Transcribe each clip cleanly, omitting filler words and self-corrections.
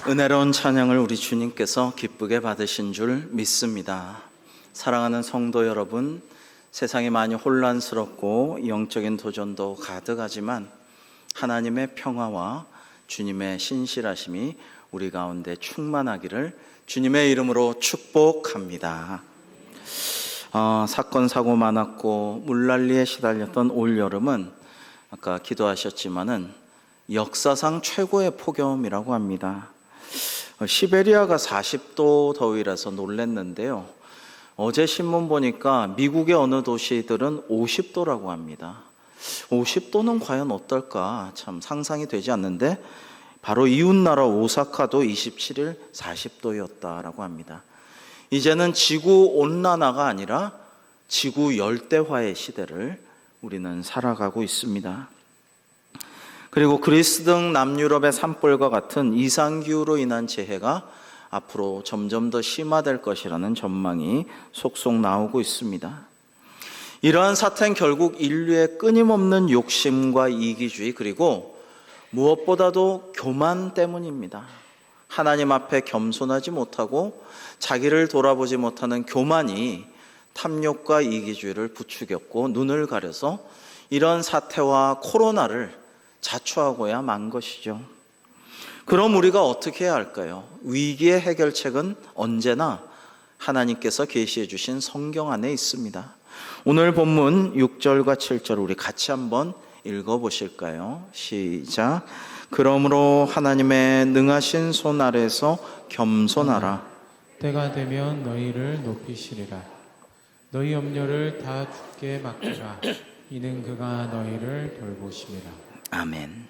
은혜로운 찬양을 우리 주님께서 기쁘게 받으신 줄 믿습니다. 사랑하는 성도 여러분, 세상이 많이 혼란스럽고 영적인 도전도 가득하지만 하나님의 평화와 주님의 신실하심이 우리 가운데 충만하기를 주님의 이름으로 축복합니다. 사건 사고 많았고 물난리에 시달렸던 올여름은 아까 기도하셨지만은 역사상 최고의 폭염이라고 합니다. 시베리아가 40도 더위라서 놀랐는데요. 어제 신문 보니까 미국의 어느 도시들은 50도라고 합니다. 50도는 과연 어떨까 참 상상이 되지 않는데 바로 이웃나라 오사카도 27일 40도였다라고 합니다. 이제는 지구 온난화가 아니라 지구 열대화의 시대를 우리는 살아가고 있습니다. 그리고 그리스 등 남유럽의 산불과 같은 이상기후로 인한 재해가 앞으로 점점 더 심화될 것이라는 전망이 속속 나오고 있습니다. 이러한 사태는 결국 인류의 끊임없는 욕심과 이기주의 그리고 무엇보다도 교만 때문입니다. 하나님 앞에 겸손하지 못하고 자기를 돌아보지 못하는 교만이 탐욕과 이기주의를 부추겼고 눈을 가려서 이런 사태와 코로나를 자초하고야 만 것이죠. 그럼 우리가 어떻게 해야 할까요? 위기의 해결책은 언제나 하나님께서 계시해 주신 성경 안에 있습니다. 오늘 본문 6절과 7절 우리 같이 한번 읽어보실까요? 시작. 그러므로 하나님의 능하신 손 아래에서 겸손하라. 때가 되면 너희를 높이시리라. 너희 염려를 다 주께 맡기라. 이는 그가 너희를 돌보심이라. 아멘.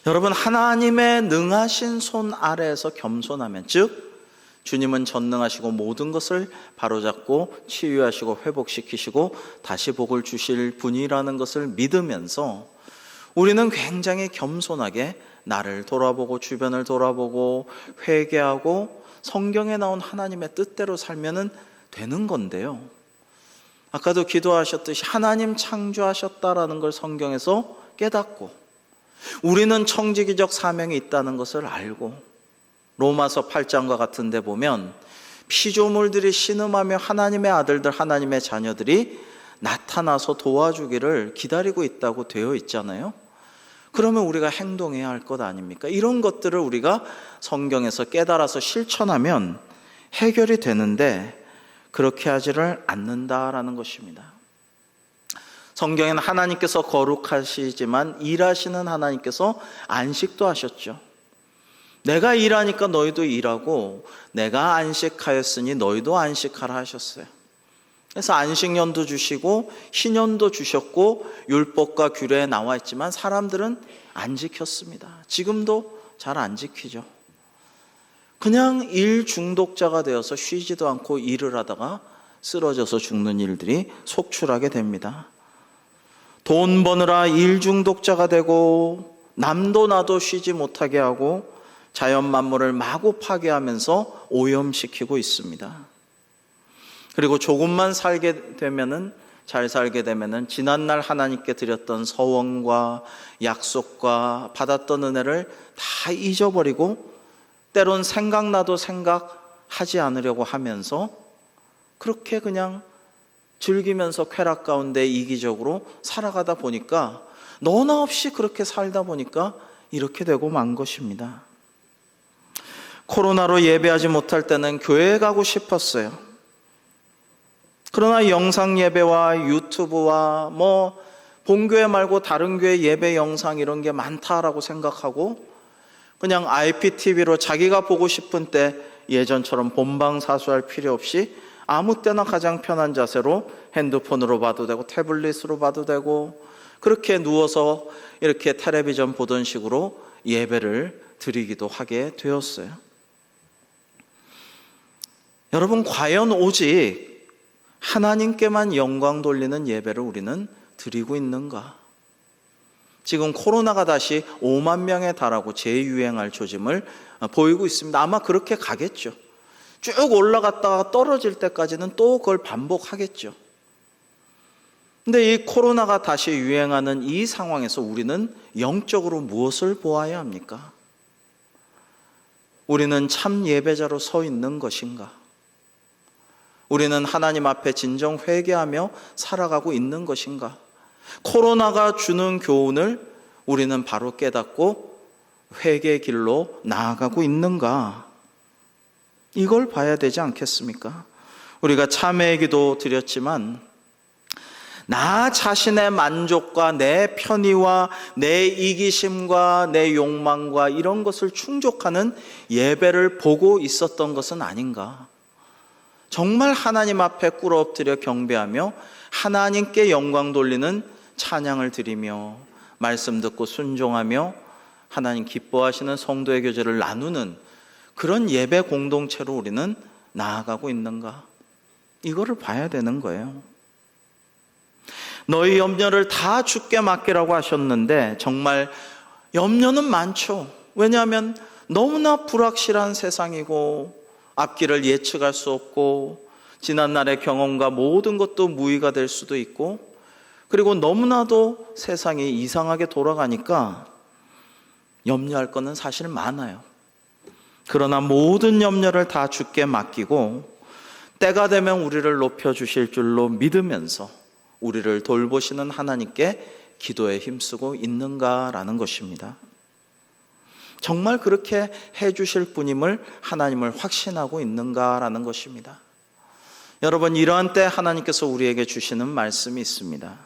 여러분, 하나님의 능하신 손 아래에서 겸손하면, 즉 주님은 전능하시고 모든 것을 바로잡고 치유하시고 회복시키시고 다시 복을 주실 분이라는 것을 믿으면서 우리는 굉장히 겸손하게 나를 돌아보고 주변을 돌아보고 회개하고 성경에 나온 하나님의 뜻대로 살면 되는 건데요. 아까도 기도하셨듯이 하나님 창조하셨다라는 걸 성경에서 깨닫고 우리는 청지기적 사명이 있다는 것을 알고 로마서 8장과 같은 데 보면 피조물들이 신음하며 하나님의 아들들 하나님의 자녀들이 나타나서 도와주기를 기다리고 있다고 되어 있잖아요. 그러면 우리가 행동해야 할 것 아닙니까? 이런 것들을 우리가 성경에서 깨달아서 실천하면 해결이 되는데 그렇게 하지를 않는다라는 것입니다. 성경에는 하나님께서 거룩하시지만 일하시는 하나님께서 안식도 하셨죠. 내가 일하니까 너희도 일하고 내가 안식하였으니 너희도 안식하라 하셨어요. 그래서 안식년도 주시고 희년도 주셨고 율법과 규례에 나와 있지만 사람들은 안 지켰습니다. 지금도 잘 안 지키죠. 그냥 일 중독자가 되어서 쉬지도 않고 일을 하다가 쓰러져서 죽는 일들이 속출하게 됩니다. 돈 버느라 일 중독자가 되고 남도 나도 쉬지 못하게 하고 자연 만물을 마구 파괴하면서 오염시키고 있습니다. 그리고 조금만 살게 되면은 잘 살게 되면은 지난날 하나님께 드렸던 서원과 약속과 받았던 은혜를 다 잊어버리고 때론 생각나도 생각하지 않으려고 하면서 그렇게 그냥 즐기면서 쾌락 가운데 이기적으로 살아가다 보니까 너나 없이 그렇게 살다 보니까 이렇게 되고 만 것입니다. 코로나로 예배하지 못할 때는 교회에 가고 싶었어요. 그러나 영상 예배와 유튜브와 본교회 말고 다른 교회 예배 영상 이런 게 많다라고 생각하고 그냥 IPTV로 자기가 보고 싶은 때 예전처럼 본방사수할 필요 없이 아무 때나 가장 편한 자세로 핸드폰으로 봐도 되고 태블릿으로 봐도 되고 그렇게 누워서 이렇게 텔레비전 보던 식으로 예배를 드리기도 하게 되었어요. 여러분, 과연 오직 하나님께만 영광 돌리는 예배를 우리는 드리고 있는가? 지금 코로나가 다시 5만 명에 달하고 재유행할 조짐을 보이고 있습니다. 아마 그렇게 가겠죠. 쭉 올라갔다가 떨어질 때까지는 또 그걸 반복하겠죠. 근데 이 코로나가 다시 유행하는 이 상황에서 우리는 영적으로 무엇을 보아야 합니까? 우리는 참 예배자로 서 있는 것인가? 우리는 하나님 앞에 진정 회개하며 살아가고 있는 것인가? 코로나가 주는 교훈을 우리는 바로 깨닫고 회개의 길로 나아가고 있는가? 이걸 봐야 되지 않겠습니까? 우리가 참회의 기도 드렸지만 나 자신의 만족과 내 편의와 내 이기심과 내 욕망과 이런 것을 충족하는 예배를 보고 있었던 것은 아닌가? 정말 하나님 앞에 꿇어 엎드려 경배하며 하나님께 영광 돌리는 찬양을 드리며 말씀 듣고 순종하며 하나님 기뻐하시는 성도의 교제를 나누는 그런 예배 공동체로 우리는 나아가고 있는가? 이거를 봐야 되는 거예요. 너희 염려를 다 주께 맡기라고 하셨는데 정말 염려는 많죠. 왜냐하면 너무나 불확실한 세상이고 앞길을 예측할 수 없고 지난날의 경험과 모든 것도 무의가 될 수도 있고 그리고 너무나도 세상이 이상하게 돌아가니까 염려할 거는 사실 많아요. 그러나 모든 염려를 다 주께 맡기고 때가 되면 우리를 높여주실 줄로 믿으면서 우리를 돌보시는 하나님께 기도에 힘쓰고 있는가라는 것입니다. 정말 그렇게 해주실 분임을 하나님을 확신하고 있는가라는 것입니다. 여러분, 이러한 때 하나님께서 우리에게 주시는 말씀이 있습니다.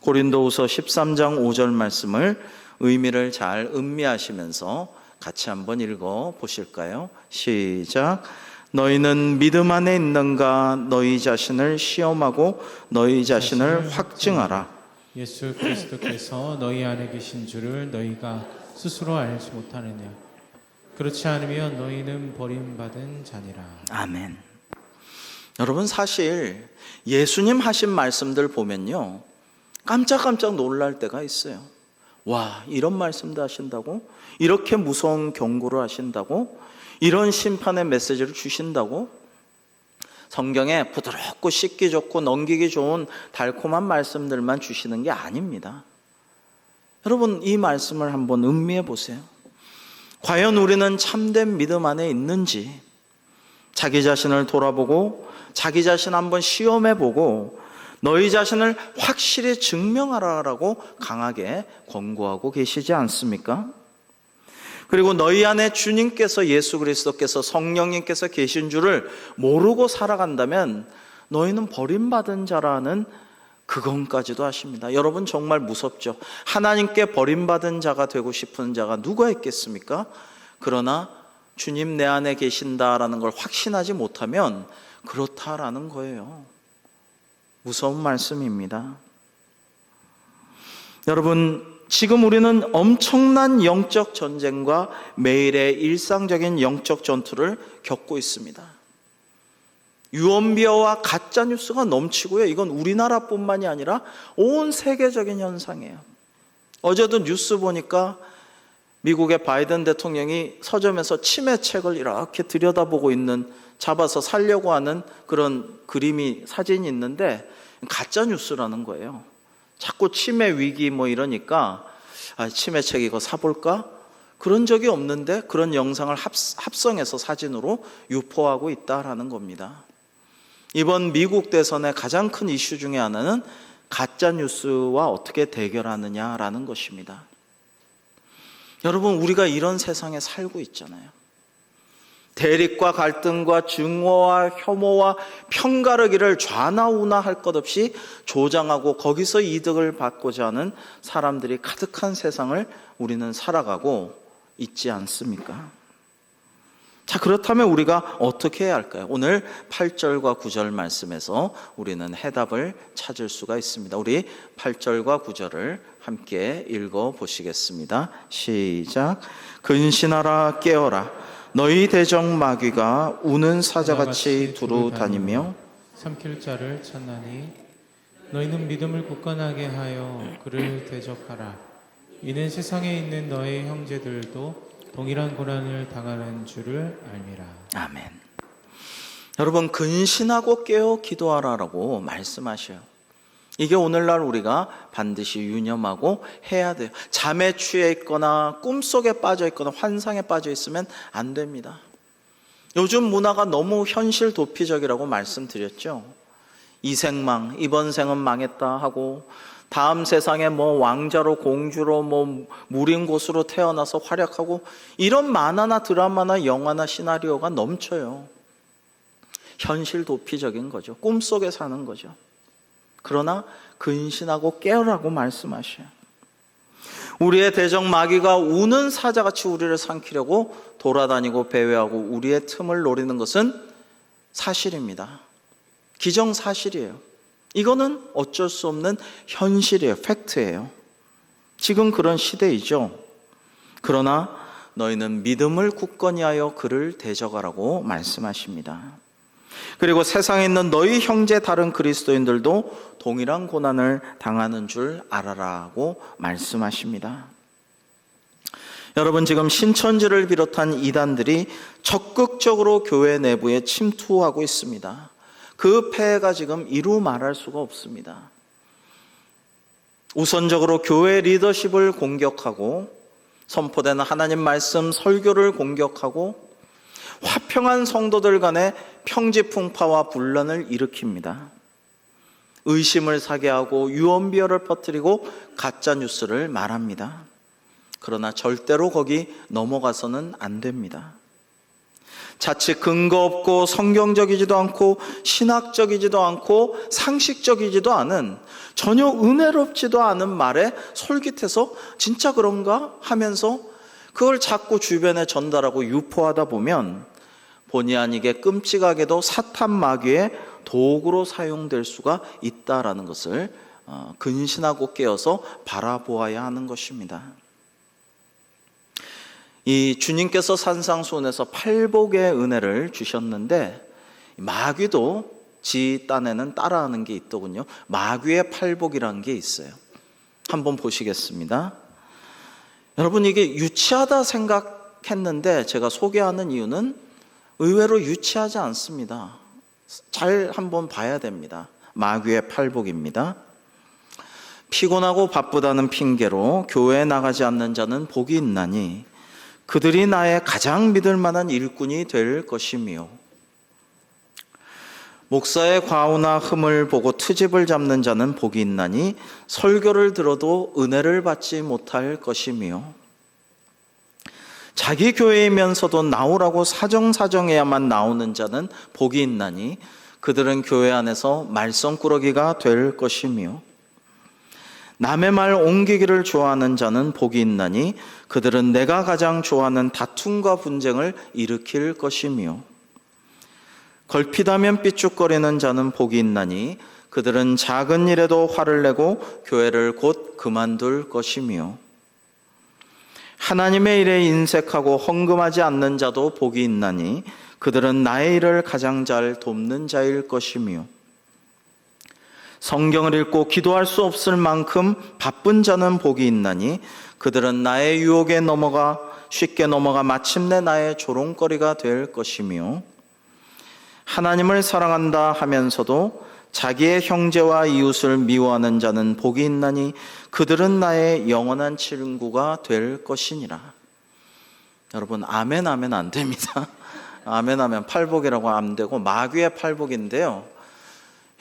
고린도후서 13장 5절 말씀을 의미를 잘 음미하시면서 같이 한번 읽어 보실까요? 시작. 너희는 믿음 안에 있는가? 너희 자신을 시험하고 너희 자신을 확증하라. 예수 그리스도께서 너희 안에 계신 줄을 너희가 스스로 알지 못하느냐? 그렇지 않으면 너희는 버림받은 자니라. 아멘. 여러분, 사실 예수님 하신 말씀들 보면요, 깜짝깜짝 놀랄 때가 있어요. 와, 이런 말씀도 하신다고? 이렇게 무서운 경고를 하신다고? 이런 심판의 메시지를 주신다고? 성경에 부드럽고 씻기 좋고 넘기기 좋은 달콤한 말씀들만 주시는 게 아닙니다. 여러분, 이 말씀을 한번 음미해 보세요. 과연 우리는 참된 믿음 안에 있는지 자기 자신을 돌아보고 자기 자신 한번 시험해 보고 너희 자신을 확실히 증명하라라고 강하게 권고하고 계시지 않습니까? 그리고 너희 안에 주님께서 예수 그리스도께서 성령님께서 계신 줄을 모르고 살아간다면 너희는 버림받은 자라는 그것까지도 하십니다. 여러분, 정말 무섭죠. 하나님께 버림받은 자가 되고 싶은 자가 누가 있겠습니까? 그러나 주님 내 안에 계신다라는 걸 확신하지 못하면 그렇다라는 거예요. 무서운 말씀입니다. 여러분, 지금 우리는 엄청난 영적 전쟁과 매일의 일상적인 영적 전투를 겪고 있습니다. 유언비어와 가짜 뉴스가 넘치고요. 이건 우리나라뿐만이 아니라 온 세계적인 현상이에요. 어제도 뉴스 보니까 미국의 바이든 대통령이 서점에서 치매책을 이렇게 들여다보고 있는, 잡아서 살려고 하는 그런 그림이, 사진이 있는데 가짜 뉴스라는 거예요. 자꾸 치매 위기 뭐 이러니까 치매책 이거 사볼까? 그런 적이 없는데 그런 영상을 합성해서 사진으로 유포하고 있다라는 겁니다. 이번 미국 대선의 가장 큰 이슈 중에 하나는 가짜 뉴스와 어떻게 대결하느냐라는 것입니다. 여러분, 우리가 이런 세상에 살고 있잖아요. 대립과 갈등과 증오와 혐오와 편가르기를 좌나우나 할 것 없이 조장하고 거기서 이득을 받고자 하는 사람들이 가득한 세상을 우리는 살아가고 있지 않습니까? 자, 그렇다면 우리가 어떻게 해야 할까요? 오늘 8절과 9절 말씀에서 우리는 해답을 찾을 수가 있습니다. 우리 8절과 9절을 함께 읽어 보시겠습니다. 시작. 근신하라, 깨어라. 너희 대적 마귀가 우는 사자같이 두루 다니며 삼킬 자를 찾나니 너희는 믿음을 굳건하게 하여 그를 대적하라. 이는 세상에 있는 너희 형제들도 동일한 고난을 당하는 줄을 알미라. 아멘. 여러분, 근신하고 깨어 기도하라라고 말씀하셔요. 이게 오늘날 우리가 반드시 유념하고 해야 돼요. 잠에 취해 있거나 꿈속에 빠져 있거나 환상에 빠져 있으면 안 됩니다. 요즘 문화가 너무 현실 도피적이라고 말씀드렸죠. 이생망, 이번 생은 망했다 하고 다음 세상에 뭐 왕자로 공주로 뭐 무린 곳으로 태어나서 활약하고 이런 만화나 드라마나 영화나 시나리오가 넘쳐요. 현실 도피적인 거죠. 꿈속에 사는 거죠. 그러나 근신하고 깨어라고 말씀하셔요. 우리의 대적 마귀가 우는 사자같이 우리를 삼키려고 돌아다니고 배회하고 우리의 틈을 노리는 것은 사실입니다. 기정사실이에요. 이거는 어쩔 수 없는 현실이에요. 팩트예요. 지금 그런 시대이죠. 그러나 너희는 믿음을 굳건히 하여 그를 대적하라고 말씀하십니다. 그리고 세상에 있는 너희 형제 다른 그리스도인들도 동일한 고난을 당하는 줄 알아라고 말씀하십니다. 여러분, 지금 신천지를 비롯한 이단들이 적극적으로 교회 내부에 침투하고 있습니다. 그 폐해가 지금 이루 말할 수가 없습니다. 우선적으로 교회 리더십을 공격하고 선포되는 하나님 말씀 설교를 공격하고 화평한 성도들 간의 평지풍파와 분란을 일으킵니다. 의심을 사게 하고 유언비어를 퍼뜨리고 가짜 뉴스를 말합니다. 그러나 절대로 거기 넘어가서는 안 됩니다. 자칫 근거 없고 성경적이지도 않고 신학적이지도 않고 상식적이지도 않은 전혀 은혜롭지도 않은 말에 솔깃해서 진짜 그런가 하면서 그걸 자꾸 주변에 전달하고 유포하다 보면 본의 아니게 끔찍하게도 사탄 마귀의 도구로 사용될 수가 있다라는 것을 근신하고 깨어서 바라보아야 하는 것입니다. 이 주님께서 산상수훈에서 팔복의 은혜를 주셨는데 마귀도 지 딴에는 따라하는 게 있더군요. 마귀의 팔복이라는 게 있어요. 한번 보시겠습니다. 여러분, 이게 유치하다 생각했는데 제가 소개하는 이유는 의외로 유치하지 않습니다. 잘 한번 봐야 됩니다. 마귀의 팔복입니다. 피곤하고 바쁘다는 핑계로 교회에 나가지 않는 자는 복이 있나니 그들이 나의 가장 믿을 만한 일꾼이 될 것이며, 목사의 과오나 흠을 보고 트집을 잡는 자는 복이 있나니 설교를 들어도 은혜를 받지 못할 것이며, 자기 교회이면서도 나오라고 사정사정해야만 나오는 자는 복이 있나니 그들은 교회 안에서 말썽꾸러기가 될 것이며, 남의 말 옮기기를 좋아하는 자는 복이 있나니 그들은 내가 가장 좋아하는 다툼과 분쟁을 일으킬 것이며, 걸핏하면 삐죽거리는 자는 복이 있나니 그들은 작은 일에도 화를 내고 교회를 곧 그만둘 것이며, 하나님의 일에 인색하고 헌금하지 않는 자도 복이 있나니 그들은 나의 일을 가장 잘 돕는 자일 것이며, 성경을 읽고 기도할 수 없을 만큼 바쁜 자는 복이 있나니 그들은 나의 유혹에 쉽게 넘어가 마침내 나의 조롱거리가 될 것이며, 하나님을 사랑한다 하면서도 자기의 형제와 이웃을 미워하는 자는 복이 있나니 그들은 나의 영원한 친구가 될 것이니라. 여러분, 아멘 하면 안 됩니다. 아멘 하면 팔복이라고 안 되고 마귀의 팔복인데요.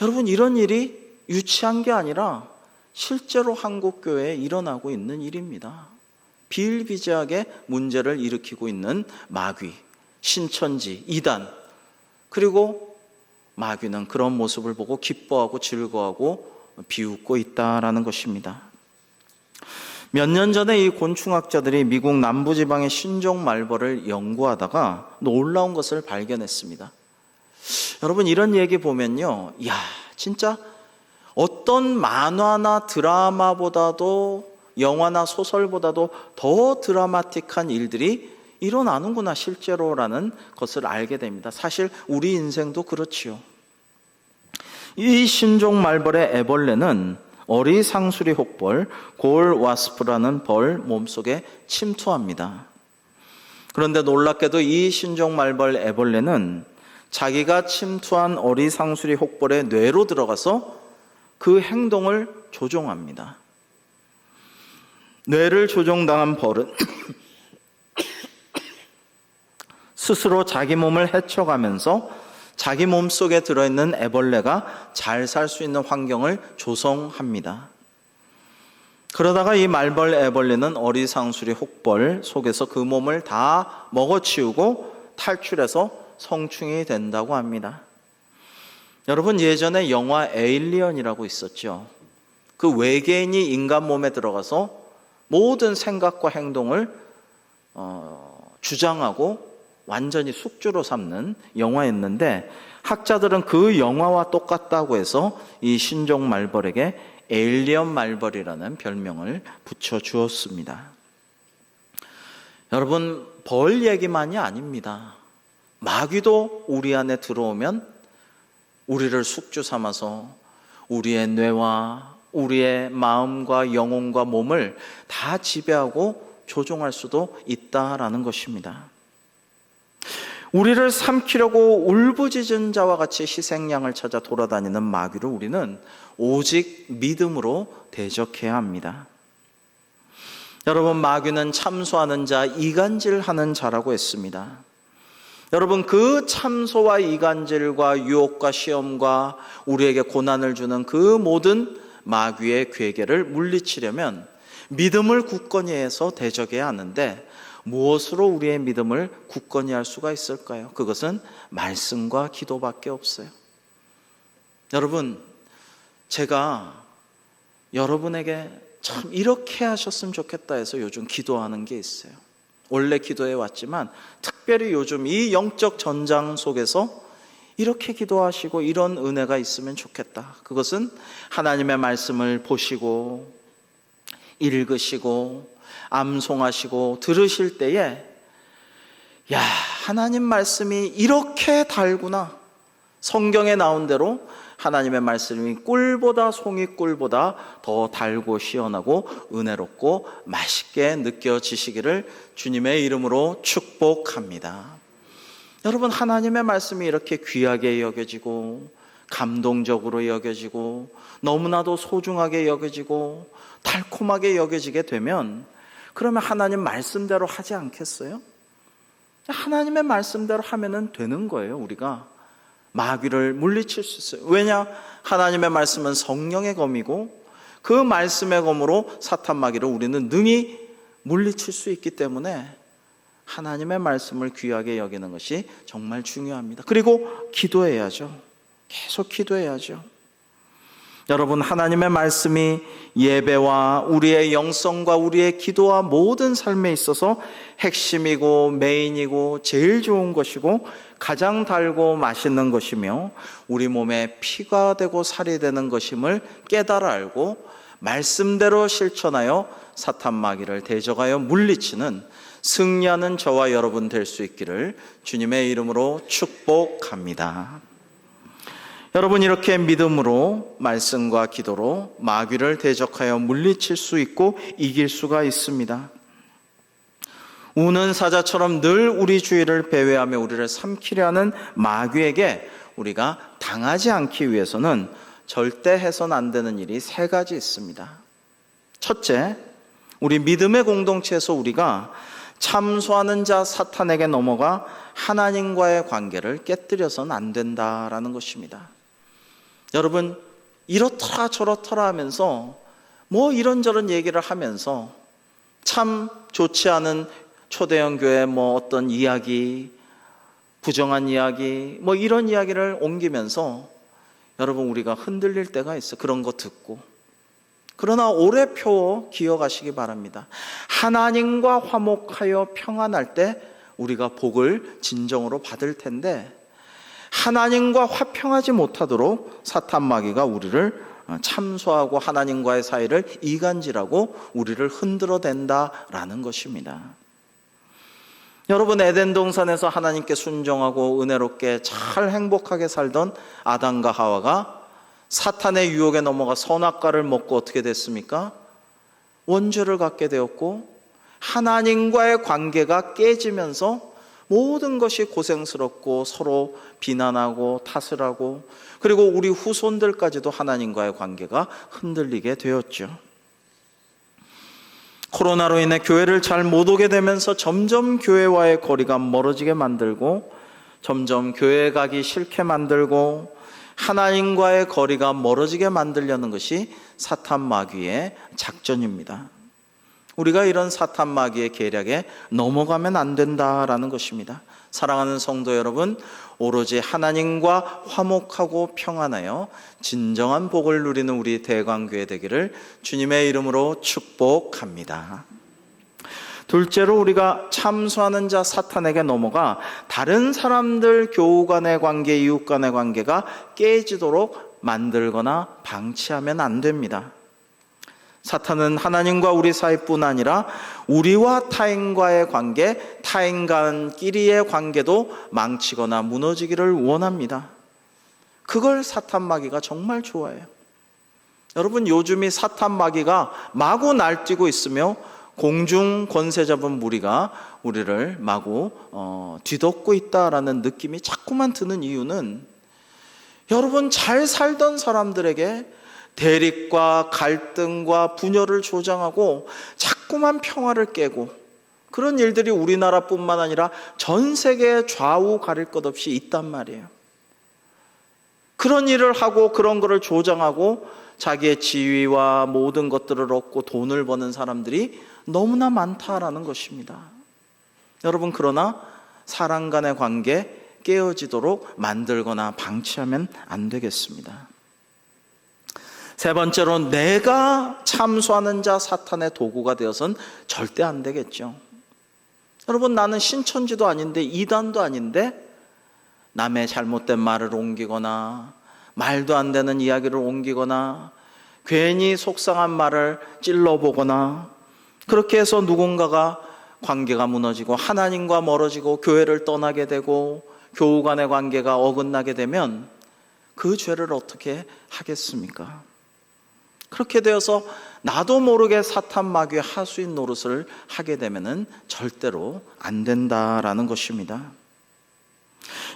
여러분, 이런 일이 유치한 게 아니라 실제로 한국 교회에 일어나고 있는 일입니다. 비일비재하게 문제를 일으키고 있는 마귀, 신천지, 이단, 그리고 마귀는 그런 모습을 보고 기뻐하고 즐거워하고 비웃고 있다라는 것입니다. 몇 년 전에 이 곤충학자들이 미국 남부지방의 신종 말벌을 연구하다가 놀라운 것을 발견했습니다. 여러분, 이런 얘기 보면요, 이야, 진짜 어떤 만화나 드라마보다도 영화나 소설보다도 더 드라마틱한 일들이 일어나는구나 실제로라는 것을 알게 됩니다. 사실 우리 인생도 그렇지요. 이 신종 말벌의 애벌레는 어리상수리 혹벌, 골와스프라는 벌 몸속에 침투합니다. 그런데 놀랍게도 이 신종 말벌 애벌레는 자기가 침투한 어리상수리 혹벌의 뇌로 들어가서 그 행동을 조종합니다. 뇌를 조종당한 벌은 스스로 자기 몸을 헤쳐가면서 자기 몸속에 들어있는 애벌레가 잘 살 수 있는 환경을 조성합니다. 그러다가 이 말벌 애벌레는 어리상수리 혹벌 속에서 그 몸을 다 먹어치우고 탈출해서 성충이 된다고 합니다. 여러분, 예전에 영화 에일리언이라고 있었죠. 그 외계인이 인간 몸에 들어가서 모든 생각과 행동을 주장하고 완전히 숙주로 삼는 영화였는데, 학자들은 그 영화와 똑같다고 해서 이 신종 말벌에게 에일리언 말벌이라는 별명을 붙여주었습니다. 여러분, 벌 얘기만이 아닙니다. 마귀도 우리 안에 들어오면 우리를 숙주 삼아서 우리의 뇌와 우리의 마음과 영혼과 몸을 다 지배하고 조종할 수도 있다라는 것입니다. 우리를 삼키려고 울부짖은 자와 같이 희생양을 찾아 돌아다니는 마귀를 우리는 오직 믿음으로 대적해야 합니다. 여러분, 마귀는 참소하는 자, 이간질하는 자라고 했습니다. 여러분, 그 참소와 이간질과 유혹과 시험과 우리에게 고난을 주는 그 모든 마귀의 괴계를 물리치려면 믿음을 굳건히 해서 대적해야 하는데, 무엇으로 우리의 믿음을 굳건히 할 수가 있을까요? 그것은 말씀과 기도밖에 없어요. 여러분, 제가 여러분에게 참 이렇게 하셨으면 좋겠다 해서 요즘 기도하는 게 있어요. 원래 기도해 왔지만 특별히 요즘 이 영적 전장 속에서 이렇게 기도하시고 이런 은혜가 있으면 좋겠다. 그것은 하나님의 말씀을 보시고 읽으시고 암송하시고 들으실 때에, 야, 하나님 말씀이 이렇게 달구나. 성경에 나온 대로 하나님의 말씀이 꿀보다 송이꿀보다 더 달고 시원하고 은혜롭고 맛있게 느껴지시기를 주님의 이름으로 축복합니다. 여러분, 하나님의 말씀이 이렇게 귀하게 여겨지고 감동적으로 여겨지고 너무나도 소중하게 여겨지고 달콤하게 여겨지게 되면, 그러면 하나님 말씀대로 하지 않겠어요? 하나님의 말씀대로 하면은 되는 거예요. 우리가 마귀를 물리칠 수 있어요. 왜냐? 하나님의 말씀은 성령의 검이고 그 말씀의 검으로 사탄 마귀를 우리는 능히 물리칠 수 있기 때문에 하나님의 말씀을 귀하게 여기는 것이 정말 중요합니다. 그리고 기도해야죠. 계속 기도해야죠. 여러분, 하나님의 말씀이 예배와 우리의 영성과 우리의 기도와 모든 삶에 있어서 핵심이고 메인이고 제일 좋은 것이고 가장 달고 맛있는 것이며 우리 몸에 피가 되고 살이 되는 것임을 깨달아 알고 말씀대로 실천하여 사탄 마귀를 대적하여 물리치는 승리하는 저와 여러분 될 수 있기를 주님의 이름으로 축복합니다. 여러분, 이렇게 믿음으로 말씀과 기도로 마귀를 대적하여 물리칠 수 있고 이길 수가 있습니다. 우는 사자처럼 늘 우리 주위를 배회하며 우리를 삼키려 하는 마귀에게 우리가 당하지 않기 위해서는 절대 해서는 안 되는 일이 세 가지 있습니다. 첫째, 우리 믿음의 공동체에서 우리가 참소하는 자 사탄에게 넘어가 하나님과의 관계를 깨뜨려서는 안 된다라는 것입니다. 여러분, 이렇더라 저렇더라 하면서 뭐 이런저런 얘기를 하면서 참 좋지 않은 초대형 교회 뭐 어떤 이야기, 부정한 이야기, 뭐 이런 이야기를 옮기면서 여러분, 우리가 흔들릴 때가 있어요. 그런 거 듣고. 그러나 오래 펴워 기억하시기 바랍니다. 하나님과 화목하여 평안할 때 우리가 복을 진정으로 받을 텐데, 하나님과 화평하지 못하도록 사탄 마귀가 우리를 참소하고 하나님과의 사이를 이간질하고 우리를 흔들어 댄다라는 것입니다. 여러분, 에덴 동산에서 하나님께 순종하고 은혜롭게 잘 행복하게 살던 아담과 하와가 사탄의 유혹에 넘어가 선악과를 먹고 어떻게 됐습니까? 원죄를 갖게 되었고 하나님과의 관계가 깨지면서 모든 것이 고생스럽고 서로 비난하고 탓을 하고, 그리고 우리 후손들까지도 하나님과의 관계가 흔들리게 되었죠. 코로나로 인해 교회를 잘 못 오게 되면서 점점 교회와의 거리가 멀어지게 만들고, 점점 교회 가기 싫게 만들고, 하나님과의 거리가 멀어지게 만들려는 것이 사탄 마귀의 작전입니다. 우리가 이런 사탄 마귀의 계략에 넘어가면 안 된다라는 것입니다. 사랑하는 성도 여러분, 오로지 하나님과 화목하고 평안하여 진정한 복을 누리는 우리 대광교회 되기를 주님의 이름으로 축복합니다. 둘째로, 우리가 참소하는 자 사탄에게 넘어가 다른 사람들 교우 간의 관계, 이웃 간의 관계가 깨지도록 만들거나 방치하면 안 됩니다. 사탄은 하나님과 우리 사이뿐 아니라 우리와 타인과의 관계, 타인간끼리의 관계도 망치거나 무너지기를 원합니다. 그걸 사탄 마귀가 정말 좋아해요. 여러분, 요즘이 사탄 마귀가 마구 날뛰고 있으며 공중 권세 잡은 무리가 우리를 마구 뒤덮고 있다라는 느낌이 자꾸만 드는 이유는, 여러분, 잘 살던 사람들에게 대립과 갈등과 분열을 조장하고 자꾸만 평화를 깨고, 그런 일들이 우리나라뿐만 아니라 전 세계 좌우 가릴 것 없이 있단 말이에요. 그런 일을 하고 그런 거를 조장하고 자기의 지위와 모든 것들을 얻고 돈을 버는 사람들이 너무나 많다라는 것입니다. 여러분, 그러나 사람 간의 관계 깨어지도록 만들거나 방치하면 안 되겠습니다. 세 번째로, 내가 참소하는 자 사탄의 도구가 되어서는 절대 안 되겠죠. 여러분, 나는 신천지도 아닌데 이단도 아닌데 남의 잘못된 말을 옮기거나 말도 안 되는 이야기를 옮기거나 괜히 속상한 말을 찔러보거나, 그렇게 해서 누군가가 관계가 무너지고 하나님과 멀어지고 교회를 떠나게 되고 교우 간의 관계가 어긋나게 되면 그 죄를 어떻게 하겠습니까? 그렇게 되어서 나도 모르게 사탄 마귀의 하수인 노릇을 하게 되면은 절대로 안 된다라는 것입니다.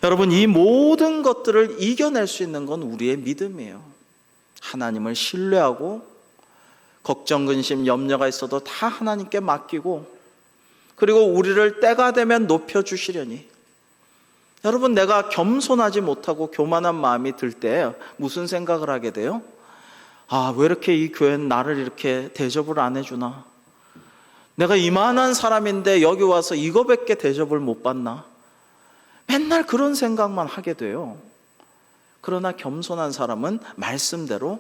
여러분, 이 모든 것들을 이겨낼 수 있는 건 우리의 믿음이에요. 하나님을 신뢰하고 걱정, 근심, 염려가 있어도 다 하나님께 맡기고, 그리고 우리를 때가 되면 높여주시려니. 여러분, 내가 겸손하지 못하고 교만한 마음이 들 때 무슨 생각을 하게 돼요? 왜 이렇게 이 교회는 나를 이렇게 대접을 안 해주나? 내가 이만한 사람인데 여기 와서 이거밖에 대접을 못 받나? 맨날 그런 생각만 하게 돼요. 그러나 겸손한 사람은 말씀대로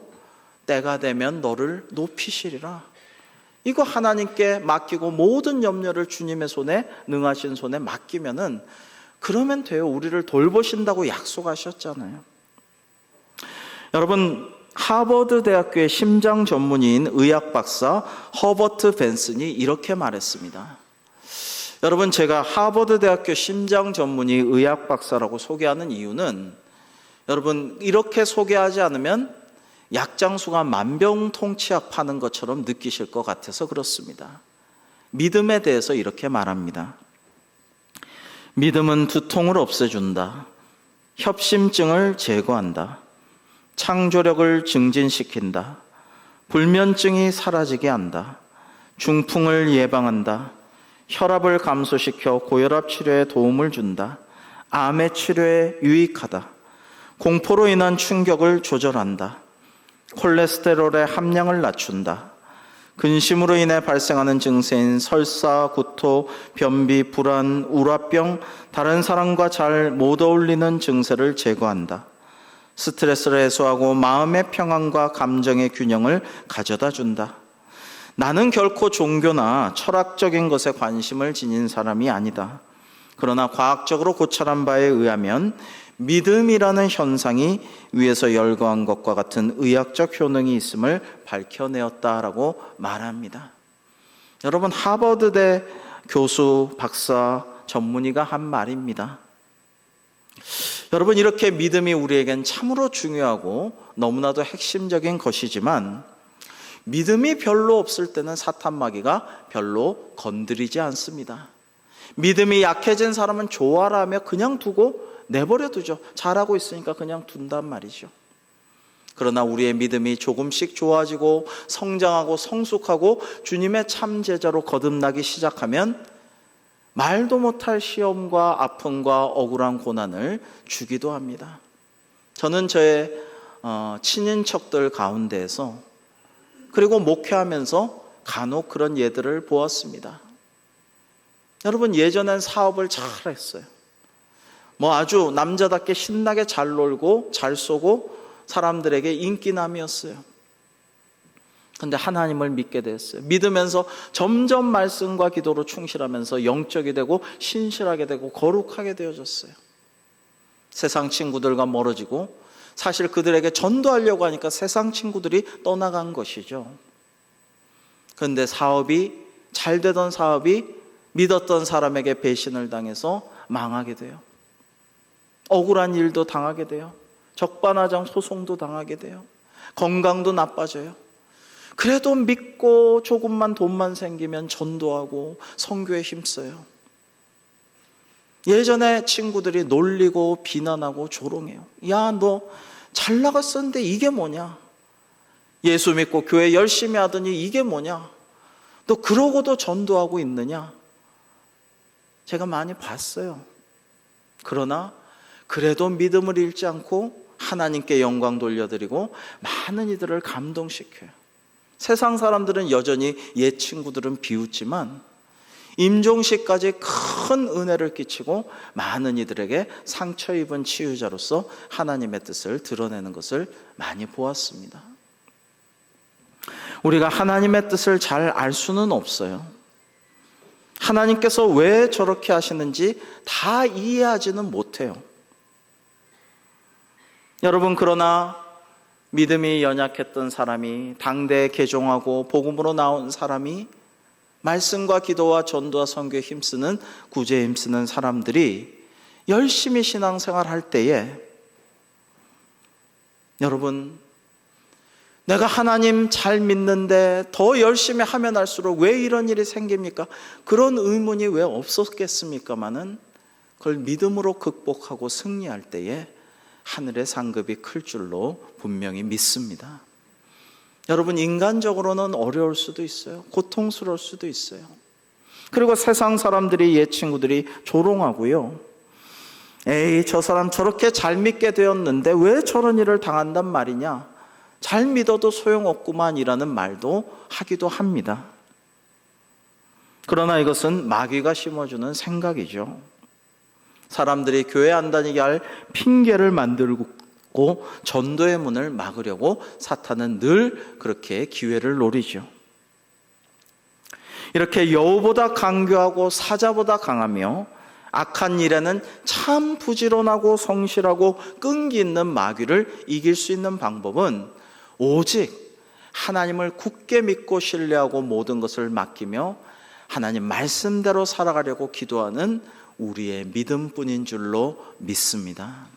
때가 되면 너를 높이시리라. 이거 하나님께 맡기고 모든 염려를 주님의 손에, 능하신 손에 맡기면은 그러면 돼요. 우리를 돌보신다고 약속하셨잖아요. 여러분, 하버드 대학교의 심장 전문의인 의학 박사 허버트 벤슨이 이렇게 말했습니다. 여러분, 제가 하버드 대학교 심장 전문의 의학 박사라고 소개하는 이유는, 여러분, 이렇게 소개하지 않으면 약장수가 만병통치약 파는 것처럼 느끼실 것 같아서 그렇습니다. 믿음에 대해서 이렇게 말합니다. 믿음은 두통을 없애준다. 협심증을 제거한다. 창조력을 증진시킨다. 불면증이 사라지게 한다. 중풍을 예방한다. 혈압을 감소시켜 고혈압 치료에 도움을 준다. 암의 치료에 유익하다. 공포로 인한 충격을 조절한다. 콜레스테롤의 함량을 낮춘다. 근심으로 인해 발생하는 증세인 설사, 구토, 변비, 불안, 우라병, 다른 사람과 잘 못 어울리는 증세를 제거한다. 스트레스를 해소하고 마음의 평안과 감정의 균형을 가져다 준다. 나는 결코 종교나 철학적인 것에 관심을 지닌 사람이 아니다. 그러나 과학적으로 고찰한 바에 의하면 믿음이라는 현상이 위에서 열거한 것과 같은 의학적 효능이 있음을 밝혀내었다라고 말합니다. 여러분, 하버드대 교수, 박사, 전문의가 한 말입니다. 여러분, 이렇게 믿음이 우리에겐 참으로 중요하고 너무나도 핵심적인 것이지만, 믿음이 별로 없을 때는 사탄 마귀가 별로 건드리지 않습니다. 믿음이 약해진 사람은 좋아라 하며 그냥 두고 내버려 두죠. 잘하고 있으니까 그냥 둔단 말이죠. 그러나 우리의 믿음이 조금씩 좋아지고 성장하고 성숙하고 주님의 참 제자로 거듭나기 시작하면 말도 못할 시험과 아픔과 억울한 고난을 주기도 합니다. 저는 저의 친인척들 가운데에서 그리고 목회하면서 간혹 그런 예들을 보았습니다. 여러분, 예전엔 사업을 잘했어요. 아주 남자답게 신나게 잘 놀고 잘 쏘고 사람들에게 인기남이었어요. 근데 하나님을 믿게 됐어요. 믿으면서 점점 말씀과 기도로 충실하면서 영적이 되고 신실하게 되고 거룩하게 되어졌어요. 세상 친구들과 멀어지고 사실 그들에게 전도하려고 하니까 세상 친구들이 떠나간 것이죠. 그런데 사업이 잘 되던 사업이 믿었던 사람에게 배신을 당해서 망하게 돼요. 억울한 일도 당하게 돼요. 적반하장 소송도 당하게 돼요. 건강도 나빠져요. 그래도 믿고 조금만 돈만 생기면 전도하고 선교에 힘써요. 예전에 친구들이 놀리고 비난하고 조롱해요. 야, 너 잘 나갔었는데 이게 뭐냐? 예수 믿고 교회 열심히 하더니 이게 뭐냐? 너 그러고도 전도하고 있느냐? 제가 많이 봤어요. 그러나 그래도 믿음을 잃지 않고 하나님께 영광 돌려드리고 많은 이들을 감동시켜요. 세상 사람들은 여전히 옛 친구들은 비웃지만 임종식까지 큰 은혜를 끼치고 많은 이들에게 상처 입은 치유자로서 하나님의 뜻을 드러내는 것을 많이 보았습니다. 우리가 하나님의 뜻을 잘 알 수는 없어요. 하나님께서 왜 저렇게 하시는지 다 이해하지는 못해요. 여러분, 그러나 믿음이 연약했던 사람이 당대에 개종하고 복음으로 나온 사람이 말씀과 기도와 전도와 선교에 힘쓰는 구제에 힘쓰는 사람들이 열심히 신앙생활 할 때에 여러분, 내가 하나님 잘 믿는데 더 열심히 하면 할수록 왜 이런 일이 생깁니까? 그런 의문이 왜 없었겠습니까마는 그걸 믿음으로 극복하고 승리할 때에 하늘의 상급이 클 줄로 분명히 믿습니다. 여러분, 인간적으로는 어려울 수도 있어요. 고통스러울 수도 있어요. 그리고 세상 사람들이, 옛 친구들이 조롱하고요. 에이, 저 사람 저렇게 잘 믿게 되었는데 왜 저런 일을 당한단 말이냐? 잘 믿어도 소용없구만 이라는 말도 하기도 합니다. 그러나 이것은 마귀가 심어주는 생각이죠. 사람들이 교회 안 다니게 할 핑계를 만들고 전도의 문을 막으려고 사탄은 늘 그렇게 기회를 노리죠. 이렇게 여우보다 강교하고 사자보다 강하며 악한 일에는 참 부지런하고 성실하고 끈기 있는 마귀를 이길 수 있는 방법은 오직 하나님을 굳게 믿고 신뢰하고 모든 것을 맡기며 하나님 말씀대로 살아가려고 기도하는 우리의 믿음뿐인 줄로 믿습니다.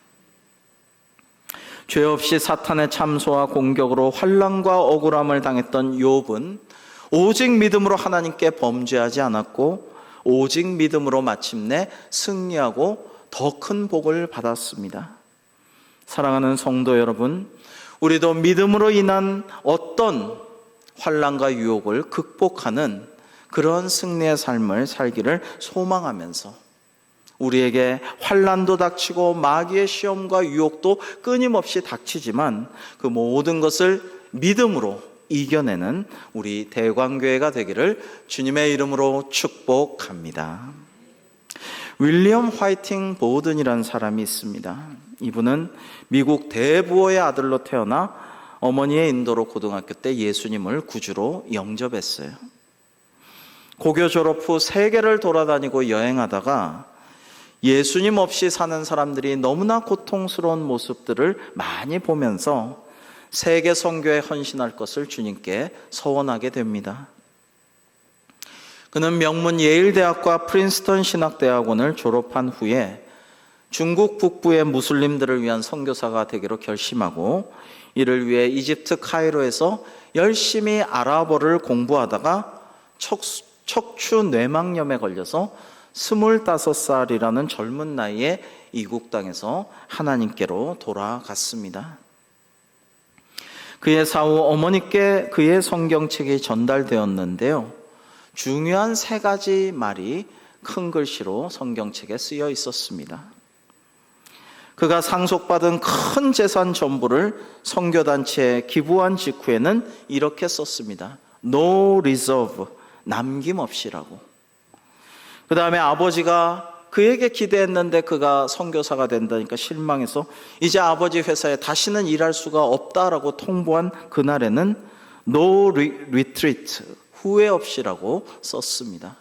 죄 없이 사탄의 참소와 공격으로 환난과 억울함을 당했던 욥은 오직 믿음으로 하나님께 범죄하지 않았고 오직 믿음으로 마침내 승리하고 더 큰 복을 받았습니다. 사랑하는 성도 여러분, 우리도 믿음으로 인한 어떤 환난과 유혹을 극복하는 그런 승리의 삶을 살기를 소망하면서 우리에게 환난도 닥치고 마귀의 시험과 유혹도 끊임없이 닥치지만 그 모든 것을 믿음으로 이겨내는 우리 대광교회가 되기를 주님의 이름으로 축복합니다. 윌리엄 화이팅 보든이라는 사람이 있습니다. 이분은 미국 대부호의 아들로 태어나 어머니의 인도로 고등학교 때 예수님을 구주로 영접했어요. 고교 졸업 후 세계를 돌아다니고 여행하다가 예수님 없이 사는 사람들이 너무나 고통스러운 모습들을 많이 보면서 세계 선교에 헌신할 것을 주님께 서원하게 됩니다. 그는 명문 예일대학과 프린스턴 신학대학원을 졸업한 후에 중국 북부의 무슬림들을 위한 선교사가 되기로 결심하고 이를 위해 이집트 카이로에서 열심히 아랍어를 공부하다가 척추 뇌망염에 걸려서 25살이라는 젊은 나이에 이국 땅에서 하나님께로 돌아갔습니다. 그의 사후 어머니께 그의 성경책이 전달되었는데요. 중요한 3가지 말이 큰 글씨로 성경책에 쓰여 있었습니다. 그가 상속받은 큰 재산 전부를 선교단체에 기부한 직후에는 이렇게 썼습니다. No reserve, 남김없이라고. 그 다음에 아버지가 그에게 기대했는데 그가 선교사가 된다니까 실망해서 이제 아버지 회사에 다시는 일할 수가 없다라고 통보한 그날에는 No retreat, 후회 없이라고 썼습니다.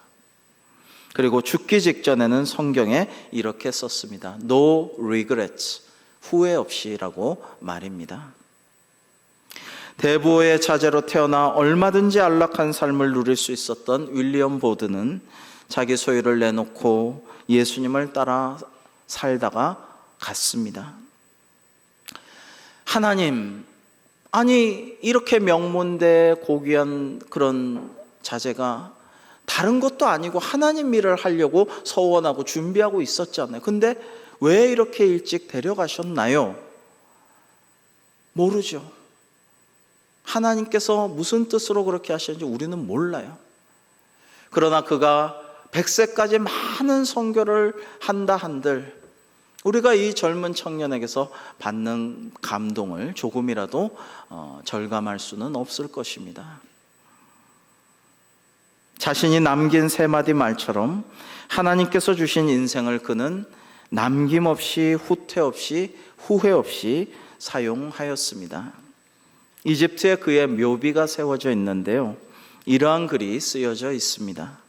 그리고 죽기 직전에는 성경에 이렇게 썼습니다. No regrets, 후회 없이라고 말입니다. 대부호의 자제로 태어나 얼마든지 안락한 삶을 누릴 수 있었던 윌리엄 보드는 자기 소유를 내놓고 예수님을 따라 살다가 갔습니다. 하나님, 아니 이렇게 명문대 고귀한 그런 자제가 다른 것도 아니고 하나님 일을 하려고 서원하고 준비하고 있었잖아요. 근데 왜 이렇게 일찍 데려가셨나요? 모르죠. 하나님께서 무슨 뜻으로 그렇게 하셨는지 우리는 몰라요. 그러나 그가 100세까지 많은 선교를 한다 한들 우리가 이 젊은 청년에게서 받는 감동을 조금이라도 절감할 수는 없을 것입니다. 자신이 남긴 3마디 말처럼 하나님께서 주신 인생을 그는 남김없이 후퇴 없이 후회 없이 사용하였습니다. 이집트에 그의 묘비가 세워져 있는데요. 이러한 글이 쓰여져 있습니다.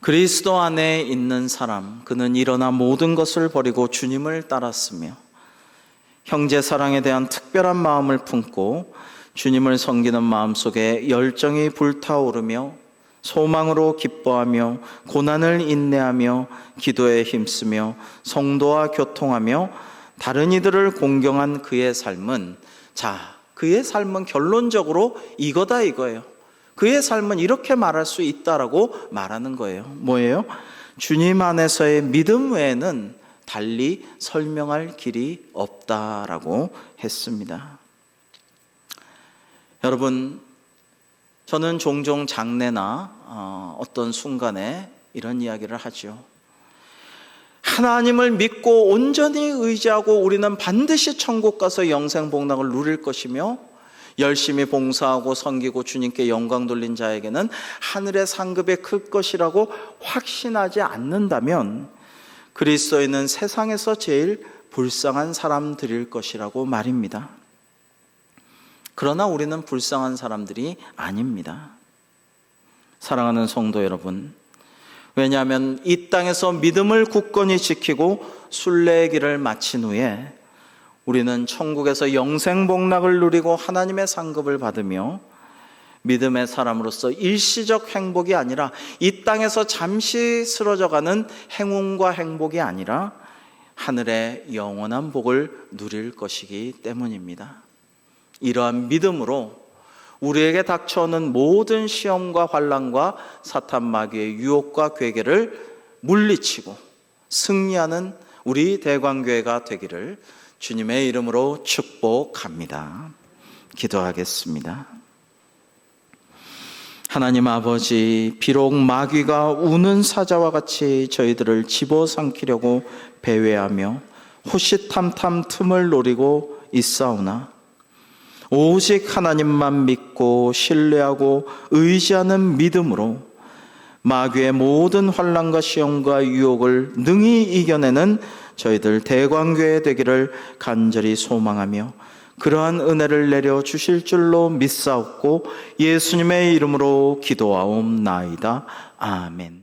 그리스도 안에 있는 사람, 그는 일어나 모든 것을 버리고 주님을 따랐으며 형제 사랑에 대한 특별한 마음을 품고 주님을 섬기는 마음속에 열정이 불타오르며 소망으로 기뻐하며 고난을 인내하며 기도에 힘쓰며 성도와 교통하며 다른 이들을 공경한 그의 삶은 그의 삶은 결론적으로 이거예요. 그의 삶은 이렇게 말할 수 있다라고 말하는 거예요. 뭐예요? 주님 안에서의 믿음 외에는 달리 설명할 길이 없다라고 했습니다. 여러분, 저는 종종 장례나 어떤 순간에 이런 이야기를 하죠. 하나님을 믿고 온전히 의지하고 우리는 반드시 천국 가서 영생 복락을 누릴 것이며 열심히 봉사하고 섬기고 주님께 영광 돌린 자에게는 하늘의 상급이 클 것이라고 확신하지 않는다면 그리스도인은 세상에서 제일 불쌍한 사람들일 것이라고 말입니다. 그러나 우리는 불쌍한 사람들이 아닙니다. 사랑하는 성도 여러분, 왜냐하면 이 땅에서 믿음을 굳건히 지키고 순례의 길을 마친 후에 우리는 천국에서 영생 복락을 누리고 하나님의 상급을 받으며 믿음의 사람으로서 일시적 행복이 아니라 이 땅에서 잠시 쓰러져가는 행운과 행복이 아니라 하늘의 영원한 복을 누릴 것이기 때문입니다. 이러한 믿음으로 우리에게 닥쳐오는 모든 시험과 환난과 사탄 마귀의 유혹과 괴계를 물리치고 승리하는 우리 대광교회가 되기를 주님의 이름으로 축복합니다. 기도하겠습니다. 하나님 아버지, 비록 마귀가 우는 사자와 같이 저희들을 집어삼키려고 배회하며 호시탐탐 틈을 노리고 있사오나 오직 하나님만 믿고 신뢰하고 의지하는 믿음으로 마귀의 모든 환난과 시험과 유혹을 능히 이겨내는 저희들 대광교회 되기를 간절히 소망하며 그러한 은혜를 내려 주실 줄로 믿사옵고 예수님의 이름으로 기도하옵나이다. 아멘.